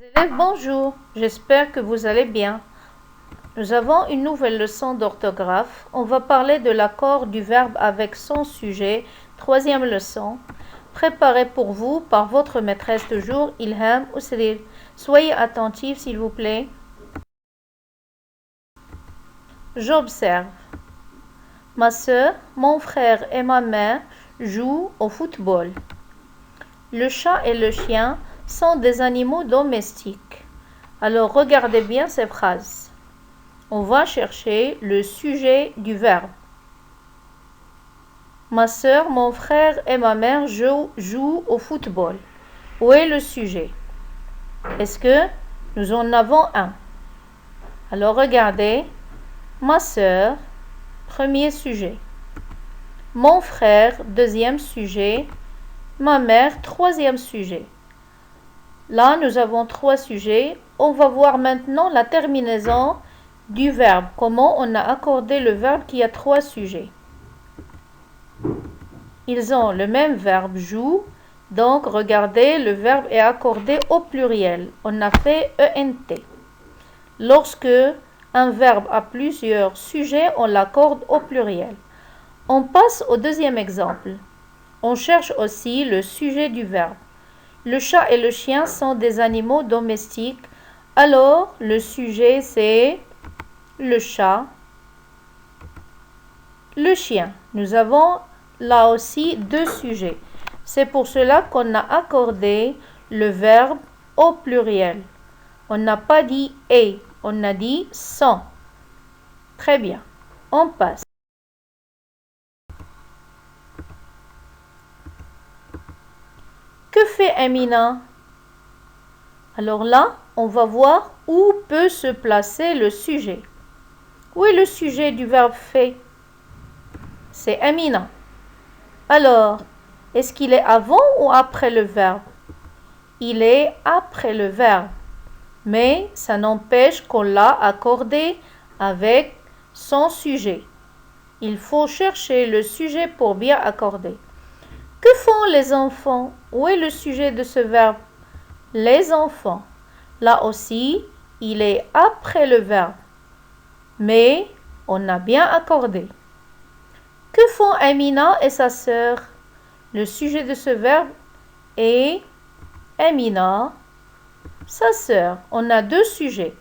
Élèves, bonjour, j'espère que vous allez bien. Nous avons une nouvelle leçon d'orthographe. On va parler de l'accord du verbe avec son sujet, troisième leçon, préparée pour vous par votre maîtresse de jour, Ilham Ousril. Soyez attentifs, s'il vous plaît. J'observe. Ma sœur, mon frère et ma mère jouent au football. Le chat et le chien sont des animaux domestiques. Alors regardez bien ces phrases. On va chercher le sujet du verbe. Ma sœur, mon frère et ma mère jouent au football. Où est le sujet? Est-ce que nous en avons un? Alors regardez. Ma sœur, premier sujet. Mon frère, deuxième sujet. Ma mère, troisième sujet. Là, nous avons trois sujets. On va voir maintenant la terminaison du verbe. Comment on a accordé le verbe qui a trois sujets. Ils ont le même verbe joue. Donc, regardez, le verbe est accordé au pluriel. On a fait ENT. Lorsque un verbe a plusieurs sujets, on l'accorde au pluriel. On passe au deuxième exemple. On cherche aussi le sujet du verbe. Le chat et le chien sont des animaux domestiques. Alors, le sujet, c'est le chat, le chien. Nous avons là aussi deux sujets. C'est pour cela qu'on a accordé le verbe au pluriel. On n'a pas dit « et », on a dit « sont ». Très bien, on passe. Que fait Amina? Alors là, on va voir où peut se placer le sujet. Où est le sujet du verbe fait? C'est Amina. Alors, est-ce qu'il est avant ou après le verbe? Il est après le verbe. Mais ça n'empêche qu'on l'a accordé avec son sujet. Il faut chercher le sujet pour bien accorder. Que font les enfants? Où est le sujet de ce verbe? Les enfants. Là aussi, il est après le verbe. Mais on a bien accordé. Que font Amina et sa sœur? Le sujet de ce verbe est Amina, sa sœur. On a deux sujets.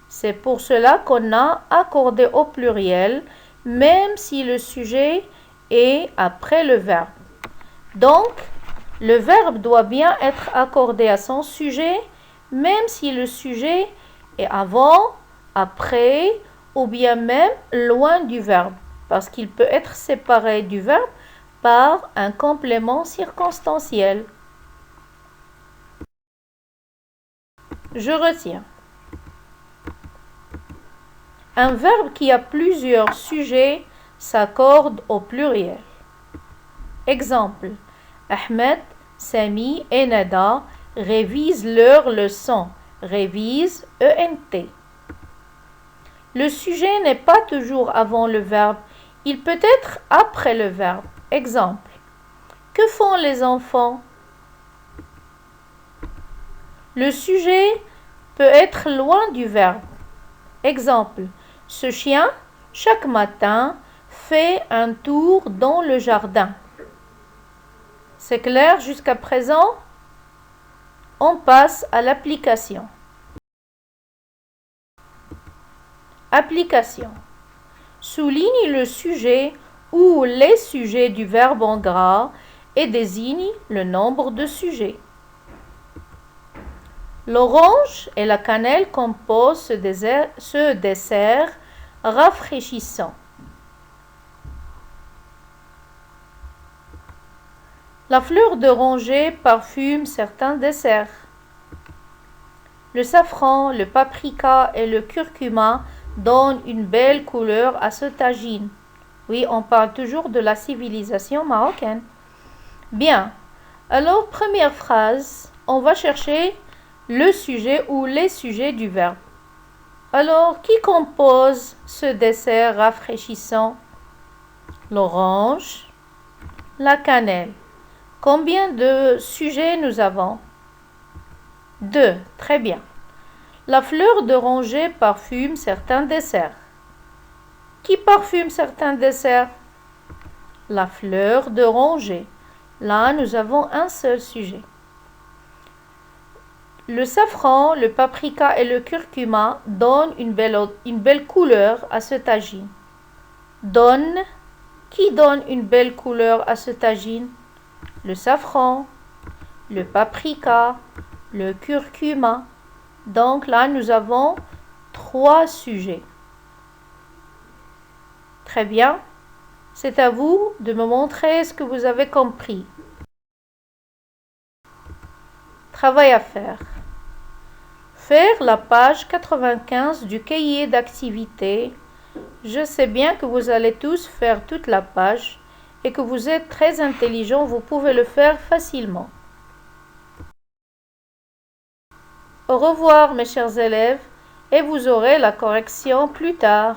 C'est pour cela qu'on a accordé au pluriel, même si le sujet est après le verbe. Donc, le verbe doit bien être accordé à son sujet, même si le sujet est avant, après ou bien même loin du verbe, parce qu'il peut être séparé du verbe par un complément circonstanciel. Je retiens. Un verbe qui a plusieurs sujets s'accorde au pluriel. Exemple. Ahmed, Sami et Nada révisent leur leçon. Révise ENT. Le sujet n'est pas toujours avant le verbe. Il peut être après le verbe. Exemple. Que font les enfants? Le sujet peut être loin du verbe. Exemple. Ce chien, chaque matin, fait un tour dans le jardin. C'est clair jusqu'à présent? On passe à l'application. Application. Souligne le sujet ou les sujets du verbe en gras et désigne le nombre de sujets. L'orange et la cannelle composent ce dessert rafraîchissant. La fleur d'oranger parfume certains desserts. Le safran, le paprika et le curcuma donnent une belle couleur à ce tagine. Oui, on parle toujours de la civilisation marocaine. Bien. Alors, première phrase, on va chercher le sujet ou les sujets du verbe. Alors, qui compose ce dessert rafraîchissant? L'orange, la cannelle. Combien de sujets nous avons? 2. Très bien. La fleur d'oranger parfume certains desserts. Qui parfume certains desserts? La fleur d'oranger. Là, nous avons un seul sujet. Le safran, le paprika et le curcuma donnent une belle couleur à ce tagine. Qui donne une belle couleur à ce tagine? Le safran, le paprika, le curcuma. Donc là, nous avons 3 sujets. Très bien. C'est à vous de me montrer ce que vous avez compris. Travail à faire. Faire la page 95 du cahier d'activité. Je sais bien que vous allez tous faire toute la page et que vous êtes très intelligents, vous pouvez le faire facilement. Au revoir mes chers élèves et vous aurez la correction plus tard.